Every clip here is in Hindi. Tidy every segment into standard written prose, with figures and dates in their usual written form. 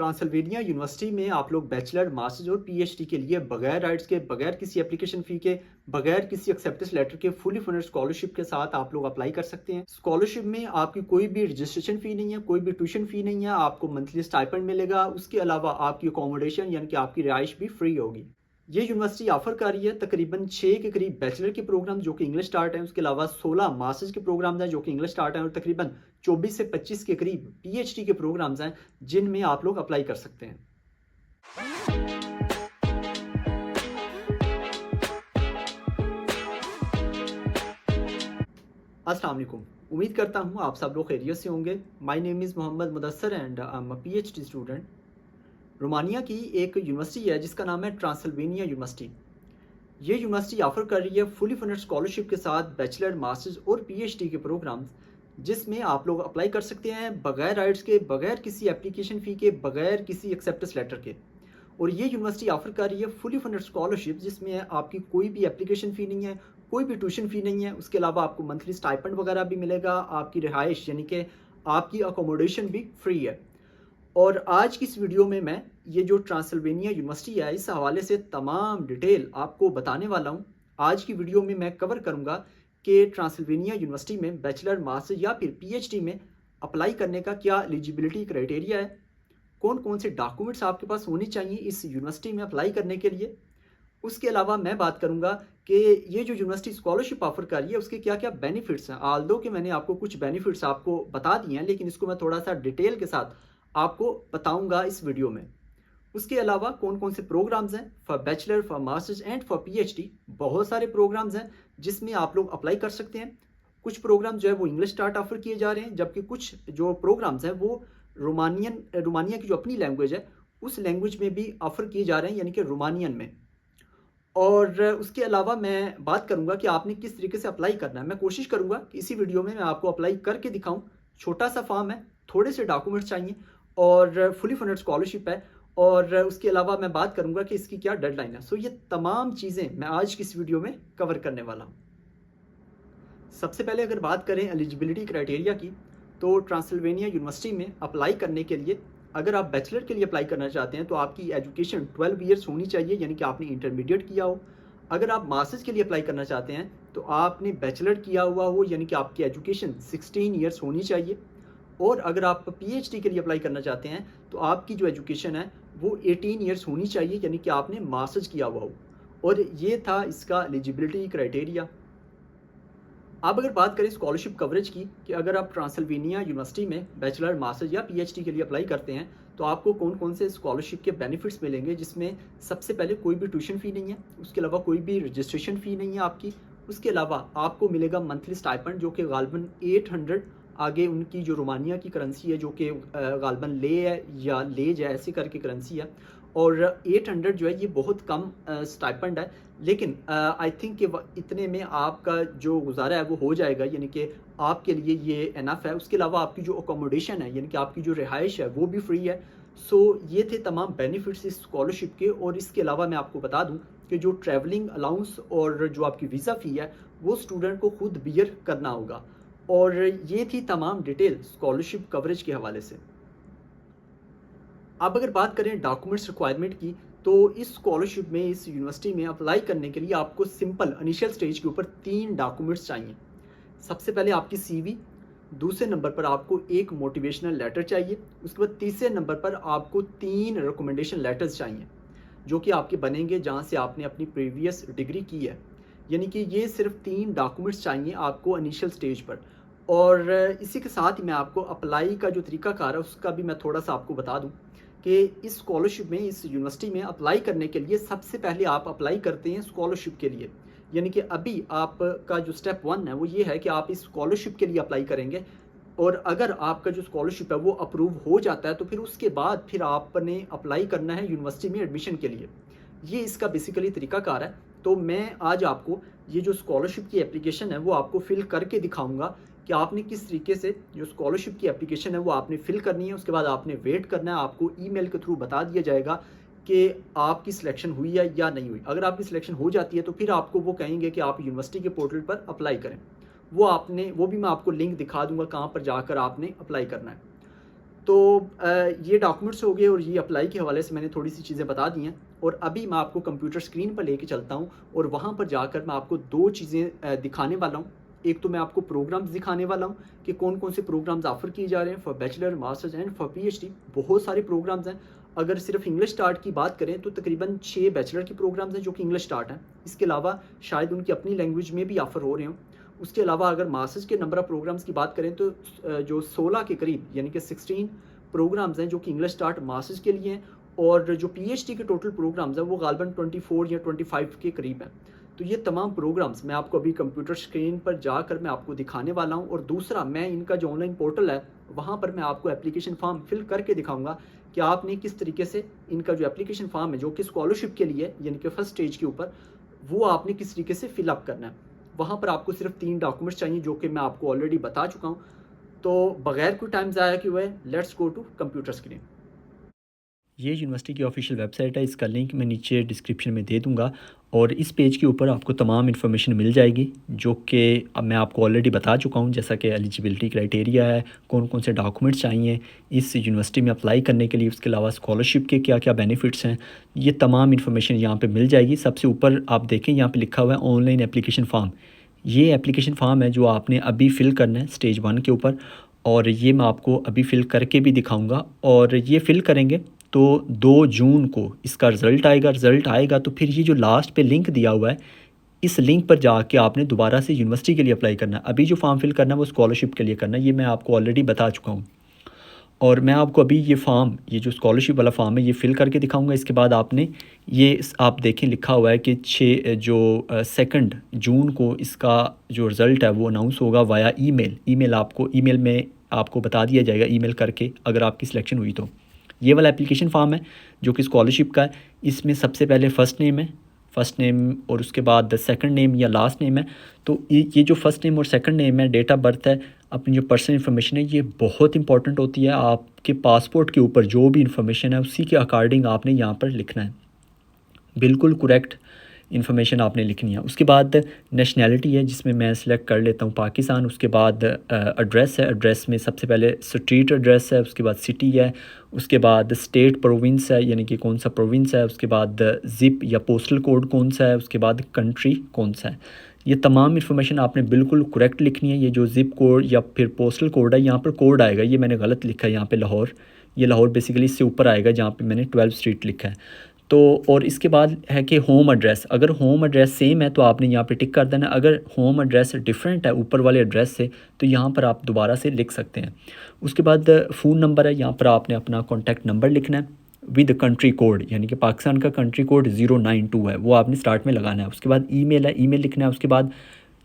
ट्रांसल्वेनिया यूनिवर्सिटी में आप लोग बैचलर, मास्टर्स और पीएचडी के लिए बगैर राइट्स के, बगैर किसी एप्लीकेशन फ़ी के, बगैर किसी एक्सेप्टेंस लेटर के फुली फंडेड स्कॉलरशिप के साथ आप लोग अप्लाई कर सकते हैं। स्कॉलरशिप में आपकी कोई भी रजिस्ट्रेशन फ़ी नहीं है, कोई भी ट्यूशन फ़ी नहीं है, आपको मंथली स्टाइपेंड मिलेगा। उसके अलावा आपकी अकोमोडेशन यानी कि आपकी रिहाइश भी फ्री होगी। ये यूनिवर्सिटी ऑफर कर रही है तकरीबन 6 के करीब बैचलर के प्रोग्राम जो कि इंग्लिश स्टार्ट हैं, उसके अलावा 16 मास्टर्स के प्रोग्राम्स हैं जो कि इंग्लिश स्टार्ट हैं, और तकरीबन 24 से 25 के करीब पीएचडी के प्रोग्राम्स हैं जिनमें आप लोग अप्लाई कर सकते हैं। अस्सलाम वालेकुम। उम्मीद करता हूँ आप सब लोग खैरियत से होंगे। My name is Mohammad Mudassar and I am a PhD student. Romania की एक यूनिवर्सिटी है जिसका नाम है ट्रांसल्वेनिया यूनिवर्सिटी। ये यूनिवर्सिटी ऑफर कर रही है फुली फंडेड स्कॉलरशिप के साथ बैचलर, मास्टर्स और पीएचडी के प्रोग्राम्स जिसमें आप लोग अप्लाई कर सकते हैं बगैर राइट्स के, बगैर किसी एप्लीकेशन फ़ी के, बगैर किसी एक्सेप्टेंस लेटर के। और ये यूनिवर्सिटी ऑफर कर रही है फुली फंडेड स्कॉलरशिप जिसमें आपकी कोई भी एप्लीकेशन फ़ी नहीं है, कोई भी ट्यूशन फ़ी नहीं है। उसके अलावा आपको मंथली स्टाइपेंड वगैरह भी मिलेगा, आपकी रिहाइश यानी कि आपकी अकोमोडेशन भी फ्री है। और आज की इस वीडियो में मैं ये जो ट्रांसल्वेनिया यूनिवर्सिटी है इस हवाले से तमाम डिटेल आपको बताने वाला हूँ। आज की वीडियो में मैं कवर करूँगा कि ट्रांसल्वेनिया यूनिवर्सिटी में बैचलर, मास्टर या फिर पीएचडी में अप्लाई करने का क्या एलिजिबिलिटी क्राइटेरिया है, कौन कौन से डॉक्यूमेंट्स आपके पास होने चाहिए इस यूनिवर्सिटी में अप्लाई करने के लिए। उसके अलावा मैं बात करूंगा कि ये जो यूनिवर्सिटी स्कॉलरशिप ऑफर कर रही है उसके क्या क्या बेनिफिट्स हैं। आल्दो कि मैंने आपको कुछ बेनिफिट्स आपको बता दिए हैं, लेकिन इसको मैं थोड़ा सा डिटेल के साथ आपको बताऊंगा इस वीडियो में। उसके अलावा कौन कौन से प्रोग्राम्स हैं for bachelor, for masters and for PhD. बहुत सारे प्रोग्राम्स हैं जिसमें आप लोग अप्लाई कर सकते हैं। कुछ प्रोग्राम जो है वो इंग्लिश स्टार्ट ऑफर किए जा रहे हैं, जबकि कुछ जो प्रोग्राम्स हैं वो रोमानिया की जो अपनी लैंग्वेज है उस लैंग्वेज में भी ऑफर किए जा रहे हैं, यानी कि रोमानियन में। और उसके अलावा मैं बात करूंगा कि आपने किस तरीके से अप्लाई करना है। मैं कोशिश करूंगा कि इसी वीडियो में मैं आपको अप्लाई करके दिखाऊं। छोटा सा फॉर्म है, थोड़े से डॉक्यूमेंट्स चाहिए और फुली फंडेड स्कॉलरशिप है। और उसके अलावा मैं बात करूंगा कि इसकी क्या डेडलाइन है। सो ये तमाम चीज़ें मैं आज की इस वीडियो में कवर करने वाला हूँ। सबसे पहले अगर बात करें एलिजिबिलिटी क्राइटेरिया की, तो ट्रांसल्वेनिया यूनिवर्सिटी में अप्लाई करने के लिए अगर आप बैचलर के लिए अप्लाई करना चाहते हैं तो आपकी एजुकेशन 12 ईयर्स होनी चाहिए, यानी कि आपने इंटरमीडिएट किया हो। अगर आप मास्टर्स के लिए अप्लाई करना चाहते हैं तो आपने बैचलर किया हुआ हो, यानी कि आपकी एजुकेशन 16 ईयर्स होनी चाहिए। और अगर आप पीएचडी के लिए अप्लाई करना चाहते हैं तो आपकी जो एजुकेशन है वो 18 ईयर्स होनी चाहिए, यानी कि आपने मास्टर्स किया हुआ हो। और ये था इसका एलिजिबिलिटी क्राइटेरिया। अब अगर बात करें स्कॉलरशिप कवरेज की कि अगर आप ट्रांसल्वेनिया यूनिवर्सिटी में बैचलर, मास्टर्स या पीएचडी के लिए अप्लाई करते हैं तो आपको कौन कौन से स्कॉलरशिप के बेनिफिट्स मिलेंगे, जिसमें सबसे पहले कोई भी ट्यूशन फ़ी नहीं है, उसके अलावा कोई भी रजिस्ट्रेशन फ़ी नहीं है आपकी। उसके अलावा आपको मिलेगा मंथली स्टाइपेंड जो कि गालबन 800, आगे उनकी जो रोमानिया की करेंसी है जो कि गालबन ले है या लेज है, ऐसे करके करेंसी है। और 800 जो है ये बहुत कम स्टाइपेंड है, लेकिन आई थिंक कि इतने में आपका जो गुजारा है वो हो जाएगा, यानी कि आपके लिए ये इनफ है। उसके अलावा आपकी जो अकोमोडेशन है, यानी कि आपकी जो रिहाइश है वो भी फ्री है। सो ये थे तमाम बेनिफिट्स इस स्कॉलरशिप के। और इसके अलावा मैं आपको बता दूं कि जो ट्रैवलिंग अलाउंस और जो आपकी वीज़ा फ़ी है वो स्टूडेंट को खुद बियर करना होगा। और ये थी तमाम डिटेल स्कॉलरशिप कवरेज के हवाले से। अब अगर बात करें डॉक्यूमेंट्स रिक्वायरमेंट की, तो इस स्कॉलरशिप में, इस यूनिवर्सिटी में अप्लाई करने के लिए आपको सिंपल इनिशियल स्टेज के ऊपर 3 डॉक्यूमेंट्स चाहिए। सबसे पहले आपकी सीवी, दूसरे नंबर पर आपको एक मोटिवेशनल लेटर चाहिए, उसके बाद तीसरे नंबर पर आपको 3 रिकमेंडेशन लेटर्स चाहिए जो कि आपके बनेंगे जहाँ से आपने अपनी प्रीवियस डिग्री की है। यानी कि ये सिर्फ 3 डॉक्यूमेंट्स चाहिए आपको इनिशियल स्टेज पर। और इसी के साथ ही मैं आपको अप्लाई का जो तरीकाकार है उसका भी मैं थोड़ा सा आपको बता दूं कि इस स्कॉलरशिप में, इस यूनिवर्सिटी में अप्लाई करने के लिए सबसे पहले आप अप्लाई करते हैं स्कॉलरशिप के लिए। यानी कि अभी आपका जो स्टेप 1 है वो ये है कि आप इस स्कॉलरशिप के लिए अप्लाई करेंगे। और अगर आपका जो स्कॉलरशिप है वो अप्रूव हो जाता है तो फिर उसके बाद फिर आपने अप्लाई करना है यूनिवर्सिटी में एडमिशन के लिए। ये इसका बेसिकली तरीकाकार है। तो मैं आज आपको ये जो स्कॉलरशिप की एप्लीकेशन है वो आपको फिल करके दिखाऊंगा कि आपने किस तरीके से जो स्कॉलरशिप की एप्लीकेशन है वो आपने फिल करनी है। उसके बाद आपने वेट करना है, आपको ईमेल के थ्रू बता दिया जाएगा कि आपकी सिलेक्शन हुई है या नहीं हुई। अगर आपकी सिलेक्शन हो जाती है तो फिर आपको वो कहेंगे कि आप यूनिवर्सिटी के पोर्टल पर अप्लाई करें। वो भी मैं आपको लिंक दिखा दूंगा कहाँ पर जाकर आपने अप्लाई करना है। तो ये डॉक्यूमेंट्स हो गए और ये अप्लाई के हवाले से मैंने थोड़ी सी चीज़ें बता दी हैं। और अभी मैं आपको कंप्यूटर स्क्रीन पर लेके चलता हूँ और वहाँ पर जाकर मैं आपको 2 चीज़ें दिखाने वाला हूँ। एक तो मैं आपको प्रोग्राम्स दिखाने वाला हूँ कि कौन-कौन से प्रोग्राम्स ऑफ़र किए जा रहे हैं for bachelor, masters and for PhD. बहुत सारे प्रोग्राम्स हैं। अगर सिर्फ इंग्लिश स्टार्ट की बात करें तो तकरीबन 6 बैचलर के प्रोग्राम्स हैं जो कि इंग्लिश स्टार्ट हैं। इसके अलावा शायद उनकी अपनी लैंग्वेज में भी ऑफ़र हो रहे हों। उसके अलावा अगर मास्टर्स के नंबर ऑफ़ प्रोग्राम्स की बात करें तो जो 16 के करीब यानी कि 16 प्रोग्राम्स हैं जो कि इंग्लिश स्टार्ट मास्टर्स के लिए हैं। और जो पीएचडी के टोटल प्रोग्राम्स हैं वो गालबन 24 या 25 के करीब हैं। तो ये तमाम प्रोग्राम्स मैं आपको अभी कंप्यूटर स्क्रीन पर जाकर मैं आपको दिखाने वाला हूँ। और दूसरा, मैं इनका जो ऑनलाइन पोर्टल है वहाँ पर मैं आपको एप्लीकेशन फॉर्म फिल करके दिखाऊंगा कि आपने किस तरीके से इनका जो एप्लीकेशन फॉर्म है जो कि स्कॉलरशिप के लिए यानी कि फर्स्ट स्टेज के ऊपर, वो आपने किस तरीके से फिलअप करना है। वहाँ पर आपको सिर्फ 3 डॉक्यूमेंट्स चाहिए जो कि मैं आपको ऑलरेडी बता चुका हूँ। तो बगैर कोई टाइम ज़ाया किए हुए let's go to computer screen. ये यूनिवर्सिटी की ऑफिशियल वेबसाइट है। इसका लिंक मैं नीचे डिस्क्रिप्शन में दे दूंगा और इस पेज के ऊपर आपको तमाम इन्फॉर्मेशन मिल जाएगी जो कि अब मैं आपको ऑलरेडी बता चुका हूँ, जैसा कि एलिजिबिलिटी क्राइटेरिया है, कौन कौन से डॉक्यूमेंट्स चाहिए इस यूनिवर्सिटी में अप्लाई करने के लिए, उसके अलावा स्कॉलरशिप के क्या क्या बेनिफिट्स हैं, ये तमाम इन्फॉर्मेशन यहाँ पर मिल जाएगी। सबसे ऊपर आप देखें यहाँ पर लिखा हुआ है ऑनलाइन एप्लीकेशन फॉर्म। ये एप्लीकेशन फॉर्म है जो आपने अभी फ़िल करना है स्टेज 1 के ऊपर, और ये मैं आपको अभी फ़िल करके भी दिखाऊंगा। और ये फ़िल करेंगे तो 2 जून को इसका रिज़ल्ट आएगा। रिज़ल्ट आएगा तो फिर ये जो लास्ट पे लिंक दिया हुआ है, इस लिंक पर जाके आपने दोबारा से यूनिवर्सिटी के लिए अप्लाई करना है। अभी जो फॉर्म फिल करना है वो स्कॉलरशिप के लिए करना है, ये मैं आपको ऑलरेडी बता चुका हूँ। और मैं आपको अभी ये फॉर्म, ये जो स्कॉलरशिप वाला फॉर्म है, ये फ़िल करके दिखाऊंगा। इसके बाद आपने ये आप देखें लिखा हुआ है कि 2 जून को इसका जो रिज़ल्ट है वो अनाउंस होगा वाया ईमेल। ईमेल में आपको बता दिया जाएगा ईमेल करके अगर आपकी सिलेक्शन हुई तो। ये वाला एप्लीकेशन फॉर्म है जो कि स्कॉलरशिप का है। इसमें सबसे पहले फ़र्स्ट नेम और उसके बाद सेकंड नेम या लास्ट नेम है। तो ये जो फ़र्स्ट नेम और सेकंड नेम है, डेट ऑफ बर्थ है, अपनी जो पर्सनल इन्फॉर्मेशन है, ये बहुत इंपॉर्टेंट होती है। आपके पासपोर्ट के ऊपर जो भी इन्फॉर्मेशन है उसी के अकॉर्डिंग आपने यहाँ पर लिखना है, बिल्कुल करेक्ट इन्फॉर्मेशन आपने लिखनी है। उसके बाद नेशनैलिटी है जिसमें मैं सिलेक्ट कर लेता हूँ पाकिस्तान। उसके बाद एड्रेस है, एड्रेस में सबसे पहले स्ट्रीट एड्रेस है, उसके बाद सिटी है, उसके बाद स्टेट प्रोविंस है यानी कि कौन सा प्रोविंस है, उसके बाद ज़िप या पोस्टल कोड कौन सा है, उसके बाद कंट्री कौन सा है। ये तमाम इन्फॉर्मेशन आपने बिल्कुल करेक्ट लिखनी है। ये जो ज़िप कोड या फिर पोस्टल कोड है, यहाँ पर कोड आएगा, ये मैंने गलत लिखा है यहाँ पे लाहौर। ये लाहौर बेसिकली इससे ऊपर आएगा जहाँ पे मैंने 12 स्ट्रीट लिखा है। तो और इसके बाद है कि होम एड्रेस, अगर होम एड्रेस सेम है तो आपने यहाँ पे टिक कर देना। अगर होम एड्रेस डिफरेंट है ऊपर वाले एड्रेस से तो यहाँ पर आप दोबारा से लिख सकते हैं। उसके बाद फ़ोन नंबर है, यहाँ पर आपने अपना कॉन्टैक्ट नंबर लिखना है विद कंट्री कोड, यानी कि पाकिस्तान का कंट्री कोड 092 है, वो आपने स्टार्ट में लगाना है। उसके बाद ईमेल है, ईमेल लिखना है। उसके बाद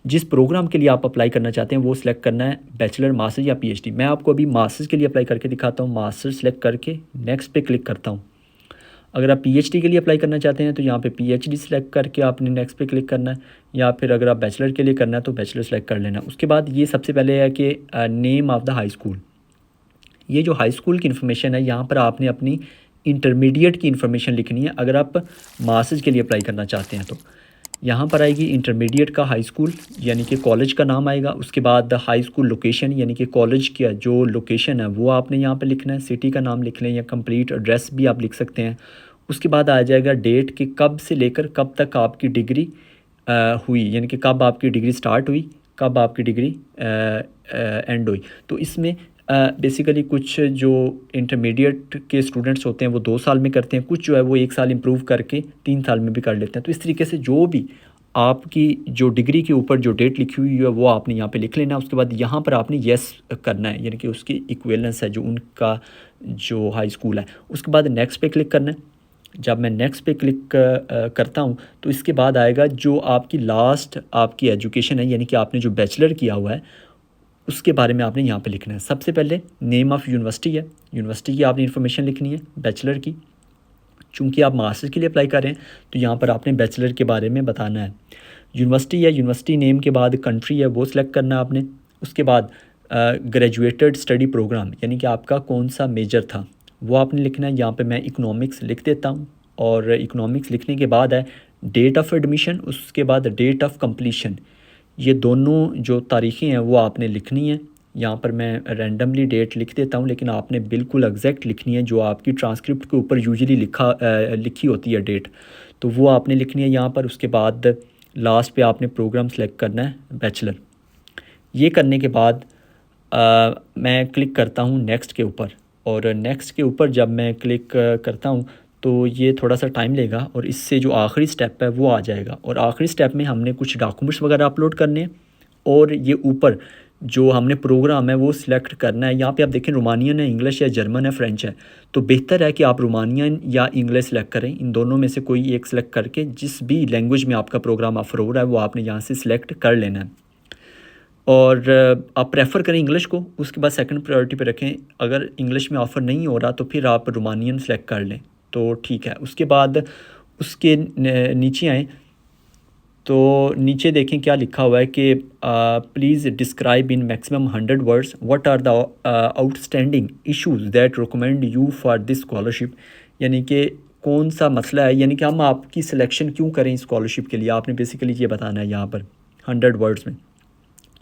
जिस प्रोग्राम के लिए आप अप्लाई करना चाहते हैं वो सिलेक्ट करना है, बैचलर, मास्टर्स या पीएचडी। मैं आपको अभी मास्टर्स के लिए अप्लाई करके दिखाता हूँ। मास्टर्स सेलेक्ट करके नेक्स्ट पे क्लिक करता हूँ। अगर आप पीएचडी के लिए अप्लाई करना चाहते हैं तो यहाँ पे पीएचडी सेलेक्ट करके आपने नेक्स्ट पे क्लिक करना है, या फिर अगर आप बैचलर के लिए करना है तो बैचलर सेलेक्ट कर लेना। उसके बाद ये सबसे पहले है कि name of the high school. ये जो हाई स्कूल की इन्फॉर्मेशन है यहाँ पर आपने अपनी इंटरमीडिएट की इन्फॉर्मेशन लिखनी है अगर आप मास्टर्स के लिए अप्लाई करना चाहते हैं तो। यहाँ पर आएगी इंटरमीडिएट का हाई स्कूल यानी कि कॉलेज का नाम आएगा। उसके बाद हाई स्कूल लोकेशन यानी कि कॉलेज का जो लोकेशन है वो आपने यहाँ पर लिखना है। सिटी का नाम लिख लें या कंप्लीट एड्रेस भी आप लिख सकते हैं। उसके बाद आ जाएगा डेट कि कब से लेकर कब तक आपकी डिग्री हुई, यानी कि कब आपकी डिग्री स्टार्ट हुई, कब आपकी डिग्री एंड हुई। तो इसमें बेसिकली कुछ जो इंटरमीडिएट के स्टूडेंट्स होते हैं वो 2 साल में करते हैं, कुछ जो है वो 1 साल इम्प्रूव करके 3 साल में भी कर लेते हैं। तो इस तरीके से जो भी आपकी जो डिग्री के ऊपर जो डेट लिखी हुई है वो आपने यहाँ पे लिख लेना। उसके बाद यहाँ पर आपने येस करना है, यानी कि उसकी इक्विवेलेंस है जो उनका जो हाई स्कूल है। उसके बाद नेक्स्ट पे क्लिक करना है। जब मैं नेक्स्ट पे क्लिक करता हूँ तो इसके बाद आएगा जो आपकी लास्ट आपकी एजुकेशन है, यानी कि आपने जो बैचलर किया हुआ है उसके बारे में आपने यहाँ पे लिखना है। सबसे पहले नेम ऑफ़ यूनिवर्सिटी है, यूनिवर्सिटी की आपने इन्फॉर्मेशन लिखनी है बैचलर की। चूँकि आप मास्टर्स के लिए अप्लाई कर रहे हैं तो यहाँ पर आपने बैचलर के बारे में बताना है। यूनिवर्सिटी है, यूनिवर्सिटी नेम के बाद कंट्री है वो सिलेक्ट करना है आपने। उसके बाद ग्रेजुएटेड स्टडी प्रोग्राम यानी कि आपका कौन सा मेजर था वो आपने लिखना है। यहाँ पे मैं इकोनॉमिक्स लिख देता हूँ और इकोनॉमिक्स लिखने के बाद है डेट ऑफ़ एडमिशन, उसके बाद डेट ऑफ़ कंप्लीशन। ये दोनों जो तारीखें हैं वो आपने लिखनी है। यहाँ पर मैं रैंडमली डेट लिख देता हूँ, लेकिन आपने बिल्कुल एग्जैक्ट लिखनी है जो आपकी ट्रांसक्रिप्ट के ऊपर यूजुअली लिखी होती है डेट, तो वो आपने लिखनी है यहाँ पर। उसके बाद लास्ट पे आपने प्रोग्राम सेलेक्ट करना है बैचलर। ये करने के बाद मैं क्लिक करता हूँ नेक्स्ट के ऊपर, और नेक्स्ट के ऊपर जब मैं क्लिक करता हूँ तो ये थोड़ा सा टाइम लेगा, और इससे जो आखिरी स्टेप है वो आ जाएगा। और आखिरी स्टेप में हमने कुछ डॉक्यूमेंट्स वगैरह अपलोड करने हैं, और ये ऊपर जो हमने प्रोग्राम है वो सिलेक्ट करना है। यहाँ पे आप देखें रोमानियन है, इंग्लिश है, जर्मन है, फ्रेंच है, तो बेहतर है कि आप रोमानियन या इंग्लिश सेलेक्ट करें। इन दोनों में से कोई एक सिलेक्ट करके जिस भी लैंग्वेज में आपका प्रोग्राम ऑफर हो रहा है वो आपने यहाँ से सिलेक्ट कर लेना है। और आप प्रेफर करें इंग्लिश को, उसके बाद सेकंड प्रायोरिटी पे रखें। अगर इंग्लिश में ऑफ़र नहीं हो रहा तो फिर आप रोमानियन सेलेक्ट कर लें, तो ठीक है। उसके बाद उसके नीचे आएँ तो नीचे देखें क्या लिखा हुआ है कि please describe in maximum 100 words what are the outstanding issues that recommend you for this scholarship. यानी कि कौन सा मसला है, यानी कि हम आपकी सिलेक्शन क्यों करें स्कॉलरशिप के लिए, आपने बेसिकली ये बताना है यहाँ पर 100 वर्ड्स में।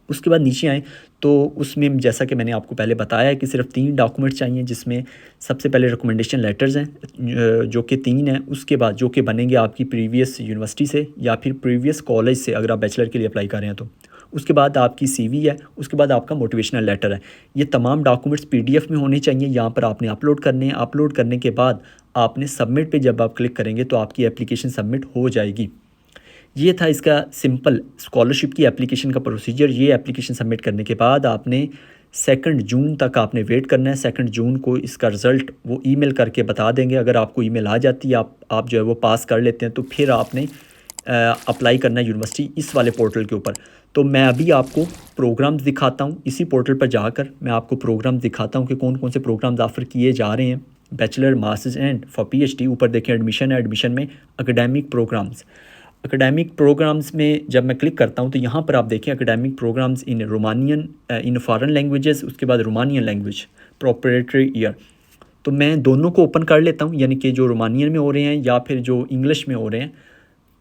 उसके बाद नीचे आएँ तो उसमें जैसा कि मैंने आपको पहले बताया है कि सिर्फ 3 डॉक्यूमेंट चाहिए, जिसमें सबसे पहले रिकमेंडेशन लेटर्स हैं जो कि 3 हैं। उसके बाद जो कि बनेंगे आपकी प्रीवियस यूनिवर्सिटी से या फिर प्रीवियस कॉलेज से, अगर आप बैचलर के लिए अप्लाई कर रहे हैं तो। उसके बाद आपकी सीवी है, उसके बाद आपका मोटिवेशनल लेटर है। ये तमाम डॉक्यूमेंट्स पीडीएफ में होने चाहिए, यहाँ पर आपने अपलोड करने हैं। अपलोड करने के बाद आपने सबमिट पे जब आप क्लिक करेंगे तो आपकी एप्लीकेशन सबमिट हो जाएगी। ये था इसका सिंपल स्कॉलरशिप की एप्लीकेशन का प्रोसीजर। ये एप्लीकेशन सबमिट करने के बाद आपने 2 जून तक आपने वेट करना है। 2 जून को इसका रिज़ल्ट वो ईमेल करके बता देंगे। अगर आपको ईमेल आ जाती है, आप जो है वो पास कर लेते हैं, तो फिर आपने अप्लाई करना है यूनिवर्सिटी इस वाले पोर्टल के ऊपर। तो मैं अभी आपको प्रोग्राम्स दिखाता हूँ, इसी पोर्टल पर जाकर मैं आपको प्रोग्राम्स दिखाता हूँ कि कौन कौन से प्रोग्राम्स ऑफ़र किए जा रहे हैं। Bachelor, masters and for PhD. ऊपर देखें एडमिशन है, एडमिशन में एकेडमिक प्रोग्राम्स। एकेडमिक प्रोग्राम्स में जब मैं क्लिक करता हूँ तो यहाँ पर आप देखें academic programs in Romanian, in foreign languages, उसके बाद रोमानियन लैंग्वेज प्रोप्राइटरी ईयर। तो मैं दोनों को ओपन कर लेता हूँ, यानी कि जो रोमानियन में हो रहे हैं या फिर जो इंग्लिश में हो रहे हैं,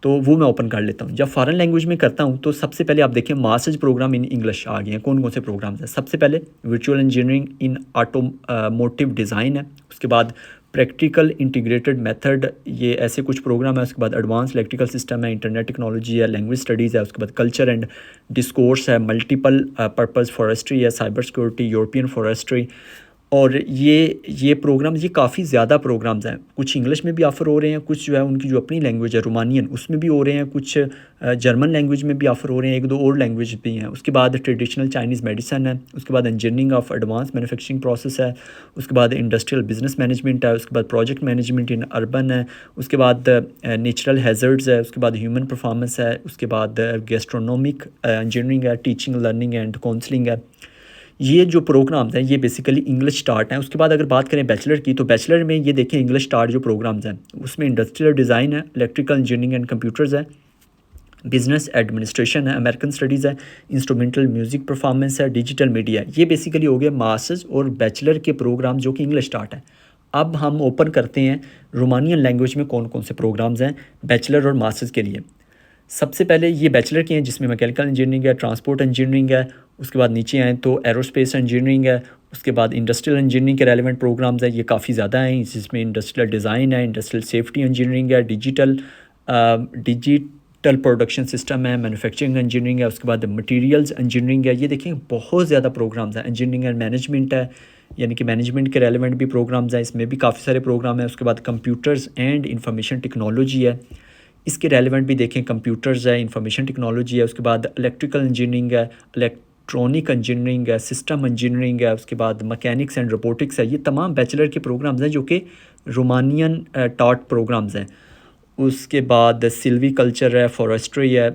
तो वो मैं ओपन कर लेता हूँ। जब फॉरेन लैंग्वेज में करता हूँ तो सबसे पहले आप देखें मास्टर्स प्रोग्राम इन इंग्लिश आ गए हैं। कौन कौन से प्रोग्राम्स हैं? सबसे पहले virtual engineering in automotive design है। उसके बाद प्रैक्टिकल इंटीग्रेटेड मेथड, ये ऐसे कुछ प्रोग्राम है। उसके बाद एडवांस इलेक्ट्रिकल सिस्टम है, इंटरनेट टेक्नोलॉजी है, लैंग्वेज स्टडीज़ है। उसके बाद कल्चर एंड डिस्कोर्स है, मल्टीपल पर्पज़ फॉरेस्ट्री है, साइबर सिक्योरिटी, यूरोपियन फॉरेस्ट्री। और ये प्रोग्राम, ये काफ़ी ज़्यादा प्रोग्राम्स हैं। कुछ इंग्लिश में भी ऑफ़र हो रहे हैं, कुछ जो है उनकी जो अपनी लैंग्वेज है रोमानियन उसमें भी हो रहे हैं, कुछ जर्मन लैंग्वेज में भी ऑफ़र हो रहे हैं, 1-2 और लैंग्वेज भी हैं। उसके बाद ट्रेडिशनल चाइनीज़ मेडिसिन है। उसके बाद engineering of advance manufacturing process है। उसके बाद इंडस्ट्रियल बिजनेस मैनेजमेंट है। उसके बाद प्रोजेक्ट मैनेजमेंट इन अर्बन है। उसके बाद नेचुरल हैज़र्ड्स है। उसके बाद ह्यूमन परफॉर्मेंस है। उसके बाद गैस्ट्रोनॉमिक इंजीनियरिंग है, टीचिंग, लर्निंग एंड काउंसलिंग है। ये जो प्रोग्राम्स हैं ये बेसिकली इंग्लिश स्टार्ट हैं। उसके बाद अगर बात करें बैचलर की, तो बैचलर में ये देखें इंग्लिश स्टार्ट जो प्रोग्राम्स हैं उसमें इंडस्ट्रियल डिज़ाइन है, इलेक्ट्रिकल इंजीनियरिंग एंड कंप्यूटर्स है, बिजनेस एडमिनिस्ट्रेशन है, अमेरिकन स्टडीज़ है, इंस्ट्रूमेंटल म्यूज़िक परफॉर्मेंस है, डिजिटल मीडिया है। ये बेसिकली हो गए मास्टर्स और बैचलर के प्रोग्राम जो कि इंग्लिश स्टार्ट है। अब हम ओपन करते हैं रोमानियन लैंग्वेज में कौन कौन से प्रोग्राम्स हैं बैचलर और मास्टर्स के लिए। सबसे पहले ये बैचलर के हैं जिसमें मैकेनिकल इंजीनियरिंग है, ट्रांसपोर्ट इंजीनियरिंग है। उसके बाद नीचे आएँ तो एरोस्पेस इंजीनियरिंग है। उसके बाद इंडस्ट्रियल इंजीनियरिंग के रेलेवेंट प्रोग्राम्स हैं, ये काफ़ी ज़्यादा हैं, जिसमें इंडस्ट्रियल डिज़ाइन है, इंडस्ट्रियल सेफ्टी इंजीनियरिंग है, डिजिटल प्रोडक्शन सिस्टम है, मैन्युफैक्चरिंग इंजीनियरिंग है। उसके बाद मटेरियल्स इंजीनियरिंग है। ये देखें बहुत ज़्यादा प्रोग्राम्स हैं। इंजीनियरिंग एंड मैनेजमेंट है, यानी कि मैनेजमेंट के रेलेवेंट भी प्रोग्राम्स हैं, इसमें भी काफ़ी सारे प्रोग्राम हैं। उसके बाद कंप्यूटर्स एंड इंफॉर्मेशन टेक्नोलॉजी है, इसके रेलेवेंट भी देखें कंप्यूटर्स है, इंफॉर्मेशन टेक्नोलॉजी है। उसके बाद इलेक्ट्रिकल इंजीनियरिंग है, इलेक्ट्रॉनिक इंजीनियरिंग है, सिस्टम इंजीनियरिंग है। उसके बाद मैकेनिक्स एंड रोबोटिक्स है। ये तमाम बैचलर के प्रोग्राम्स हैं जो कि रोमानियन टॉट प्रोग्राम्स हैं। उसके बाद सिल्वी कल्चर है, फॉरेस्ट्री है,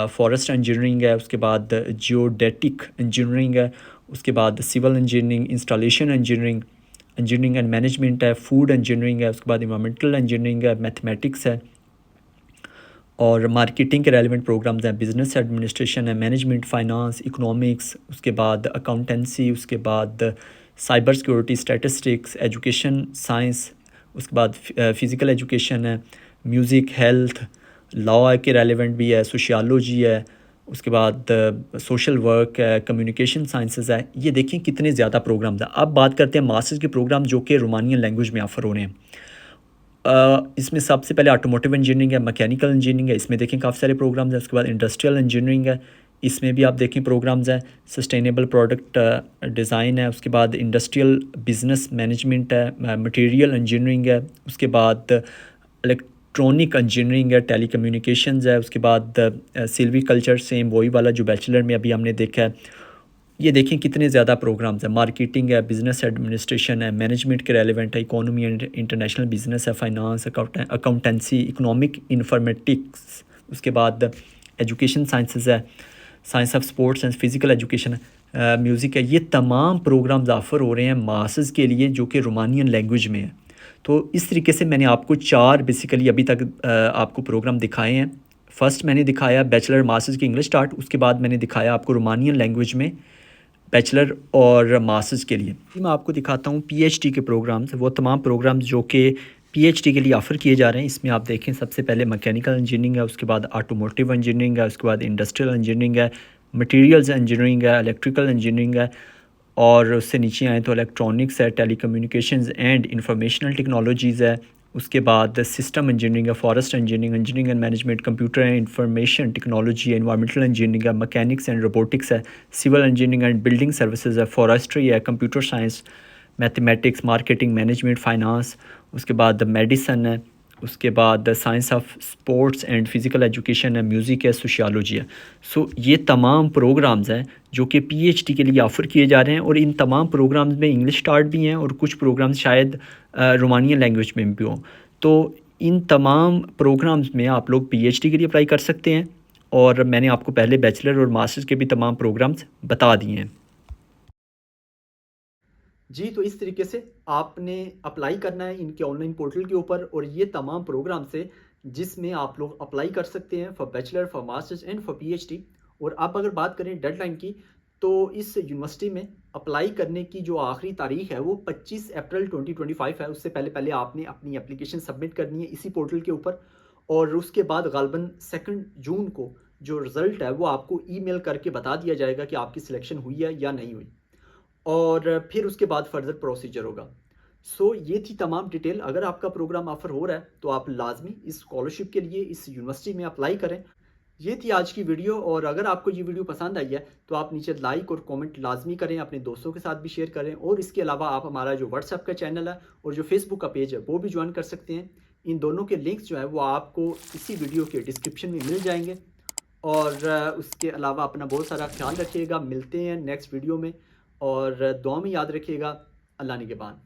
फॉरेस्ट इंजीनियरिंग है। उसके बाद जियोडेटिक इंजीनियरिंग है। उसके बाद civil engineering, installation engineering, engineering and management है, फूड इंजीनियरिंग है। उसके बाद इन्वायरमेंटल इंजीनियरिंग है, मैथमेटिक्स है। और मार्केटिंग के रेलिवेंट प्रोग्राम्स हैं, बिज़नेस एडमिनिस्ट्रेशन है, मैनेजमेंट, फाइनेंस, इकोनॉमिक्स। उसके बाद अकाउंटेंसी। उसके बाद cyber security, statistics, education science. उसके बाद फ़िज़िकल एजुकेशन है, म्यूज़िक, हेल्थ, लॉ के रेलिवेंट भी है, सोशियोलॉजी है। उसके बाद सोशल वर्क है, कम्युनिकेशन साइंसेस है। ये देखें कितने ज़्यादा प्रोग्राम्स हैं। अब बात करते हैं मास्टर्स के प्रोग्राम जो कि रोमानियन लैंग्वेज में ऑफ़र हो रहे हैं। इसमें सबसे पहले ऑटोमोटिव इंजीनियरिंग है, मैकेनिकल इंजीनियरिंग है, इसमें देखें काफ़ी सारे प्रोग्राम्स हैं। उसके बाद इंडस्ट्रियल इंजीनियरिंग है, इसमें भी आप देखें प्रोग्राम्स हैं। सस्टेनेबल प्रोडक्ट डिज़ाइन है, उसके बाद इंडस्ट्रियल बिजनेस मैनेजमेंट है, मटेरियल इंजीनियरिंग है, उसके बाद इलेक्ट्रॉनिक इंजीनियरिंग है, टेलीकम्युनिकेशंस है, उसके बाद सिल्वीकल्चर सेम वही वाला जो बैचलर में अभी हमने देखा है। ये देखें कितने ज़्यादा प्रोग्राम्स हैं। मार्केटिंग है, बिज़नेस एडमिनिस्ट्रेशन है, मैनेजमेंट के रेलेवेंट है, इकोनॉमी एंड इंटरनेशनल बिज़नेस है, फाइनेंस, अकाउंटेंसी, इकोनॉमिक इन्फॉर्मेटिक्स, उसके बाद एजुकेशन साइंसेस है, science of sports and physical education है, म्यूज़िक है। ये तमाम प्रोग्राम्स ऑफ़र हो रहे हैं मास्टर्स के लिए जो कि रोमानियन लैंग्वेज में है। तो इस तरीके से मैंने आपको 4 बेसिकली अभी तक आपको प्रोग्राम दिखाए हैं। फर्स्ट मैंने दिखाया बैचलर मास्टर्स की इंग्लिश स्टार्ट, उसके बाद मैंने दिखाया आपको रोमानियन लैंग्वेज में बैचलर और मास्टर्स के लिए। मैं आपको दिखाता हूँ पीएचडी के प्रोग्राम्स, वो तमाम प्रोग्राम्स जो कि पीएचडी के लिए ऑफ़र किए जा रहे हैं। इसमें आप देखें सबसे पहले मैकेनिकल इंजीनियरिंग है, उसके बाद ऑटोमोटिव इंजीनियरिंग है, उसके बाद इंडस्ट्रियल इंजीनियरिंग है, मटेरियल्स इंजीनियरिंग है, इलेक्ट्रिकल इंजीनियरिंग है, और उससे नीचे आएँ तो इलेक्ट्रॉनिक्स है, टेलीकम्युनिकेशंस एंड इंफॉर्मेशनल टेक्नोलॉजीज़ है, उसके बाद सिस्टम इंजीनियरिंग है, forest engineering, engineering and management, computer and information technology, environmental engineering है, मैकेनिक्स एंड रोबोटिक्स है, civil engineering and building services है, फॉरेस्ट्री है, computer science, mathematics, marketing, management, finance, उसके बाद मेडिसन है, उसके बाद science of sports and physical education है, म्यूज़िक है, सोशियोलॉजी है। सो ये तमाम प्रोग्राम्स हैं जो कि पीएचडी के लिए ऑफ़र किए जा रहे हैं, और इन तमाम प्रोग्राम्स में इंग्लिश स्टार्ट भी हैं और कुछ प्रोग्राम्स शायद रोमानियन लैंग्वेज में भी हों। तो इन तमाम प्रोग्राम्स में आप लोग पीएचडी के लिए अप्लाई कर सकते हैं, और मैंने आपको पहले बैचलर और मास्टर्स के भी तमाम प्रोग्राम्स बता दिए हैं। जी, तो इस तरीके से आपने अप्लाई करना है इनके ऑनलाइन पोर्टल के ऊपर, और ये तमाम प्रोग्राम्स हैं जिसमें आप लोग अप्लाई कर सकते हैं for bachelor, for masters and for PhD. और आप अगर बात करें डेडलाइन की, तो इस यूनिवर्सिटी में अप्लाई करने की जो आखिरी तारीख है वो 25 अप्रैल 2025 है। उससे पहले पहले आपने अपनी एप्लीकेशन सबमिट करनी है इसी पोर्टल के ऊपर, और उसके बाद गालबन 2 जून को जो रिज़ल्ट है वो आपको ईमेल करके बता दिया जाएगा कि आपकी सिलेक्शन हुई है या नहीं हुई, और फिर उसके बाद फर्दर प्रोसीजर होगा। सो ये थी तमाम डिटेल। अगर आपका प्रोग्राम ऑफर हो रहा है तो आप लाजमी इस स्कॉलरशिप के लिए इस यूनिवर्सिटी में अप्लाई करें। ये थी आज की वीडियो, और अगर आपको ये वीडियो पसंद आई है तो आप नीचे लाइक और कमेंट लाजमी करें, अपने दोस्तों के साथ भी शेयर करें, और इसके अलावा आप हमारा जो व्हाट्सएप का चैनल है और जो फेसबुक का पेज है वो भी ज्वाइन कर सकते हैं। इन दोनों के लिंक्स जो है वो आपको इसी वीडियो के डिस्क्रिप्शन में मिल जाएंगे। और उसके अलावा अपना बहुत सारा ख्याल रखिएगा। मिलते हैं नेक्स्ट वीडियो में, और दुआ में याद रखिएगा। अल्लाह निगहबान।